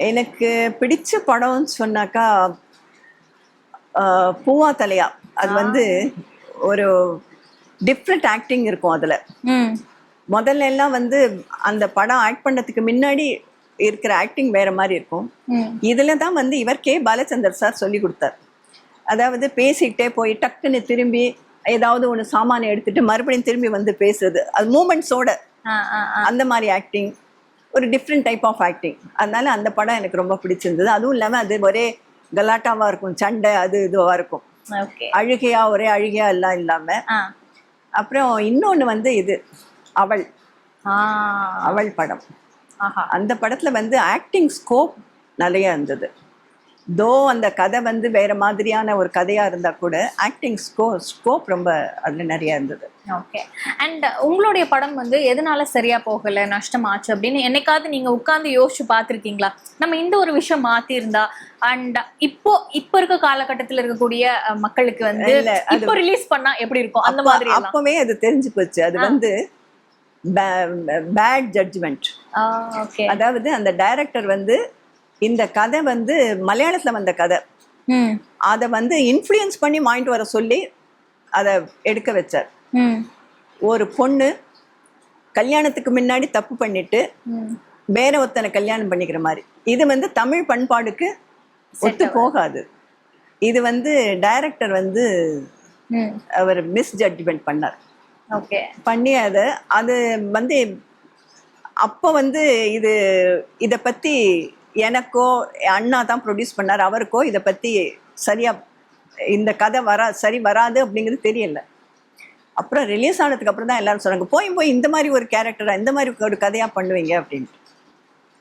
எனக்கு பிடிச்ச படம்னு சொன்னாக்கா பூவா தலையா. அது வந்து ஒரு டிஃப்ரெண்ட் ஆக்டிங் இருக்கும் அதுல. முதல்ல எல்லாம் வந்து அந்த படம் ஆக்ட் பண்ணதுக்கு முன்னாடி இருக்கிற ஆக்டிங் வேற மாதிரி இருக்கும். இதுல தான் வந்து இவர் கே பாலச்சந்தர் சார் சொல்லி கொடுத்தார். அதாவது பேசிக்கிட்டே போய் டக்குன்னு திரும்பி ஏதாவது ஒன்று சாமானை எடுத்துட்டு மறுபடியும் திரும்பி வந்து பேசுறது, அது மூமெண்ட்ஸோட அந்த மாதிரி ஆக்டிங், ஒரு டிஃப்ரெண்ட் டைப் ஆஃப் ஆக்டிங். அதனால அந்த படம் எனக்கு ரொம்ப பிடிச்சிருந்தது. அதுவும் இல்லாமல் அது ஒரே கலாட்டாவா இருக்கும், சண்டை அது இதுவாக இருக்கும், அழுகையா ஒரே அழுகையா எல்லாம் இல்லாமல். அப்புறம் இன்னொன்று வந்து இது அவள் அவள் படம். அந்த படத்தில் வந்து ஆக்டிங் ஸ்கோப் நிறைய இருந்தது. தோ அந்த கதை வந்து வேற மாதிரியான ஒரு கதையா இருந்தா கூட ஆக்டிங் ஸ்கோப் ரொம்ப அதுல நிறைய இருந்தது. ஓகே. அண்ட் உங்களுடைய படம் வந்து எதனால சரியா போகல, நஷ்டமாச்சு அப்படின்னு என்னைக்காவது நீங்க உட்கார்ந்து யோசிச்சு பார்த்திருக்கீங்களா? நம்ம இந்த ஒரு விஷயம் மாத்தி இருந்தா அண்ட் இப்போ இருக்க காலகட்டத்தில் இருக்கக்கூடிய மக்களுக்கு வந்து இப்போ ரிலீஸ் பண்ணா எப்படி இருக்கும் அந்த மாதிரி. அப்பவே அது தெரிஞ்சு போச்சு. அது வந்து பேட் ஜட்ஜ்மெண்ட். அதாவது அந்த டைரக்டர் வந்து இந்த கதை வந்து மலையாளத்துல வந்த கதை, அதை வந்து இன்ஃப்ளூயன்ஸ் பண்ணி வாங்கிட்டு வர சொல்லி அதை எடுக்க வச்சார். ஒரு பொண்ணு கல்யாணத்துக்கு முன்னாடி தப்பு பண்ணிட்டு வேற ஒருத்தனை கல்யாணம் பண்ணிக்கிற மாதிரி. இது வந்து தமிழ் பண்பாடுக்கு ஒத்து போகாது. இது வந்து டைரக்டர் வந்து அவர் மிஸ்ஜட்ஜ்மெண்ட் பண்ணார். பண்ணி அது வந்து அப்போ வந்து இதை பத்தி எனக்கோ அண்ணா தான் ப்ரொடியூஸ் பண்ணார், அவருக்கோ இதை பற்றி சரியாக இந்த கதை சரி வராது அப்படிங்கிறது தெரியல. அப்புறம் ரிலீஸ் ஆனதுக்கு அப்புறம் தான் எல்லாரும் சொன்னாங்க, போய் இந்த மாதிரி ஒரு கேரக்டராக இந்த மாதிரி ஒரு கதையாக பண்ணுவீங்க அப்படின்ட்டு.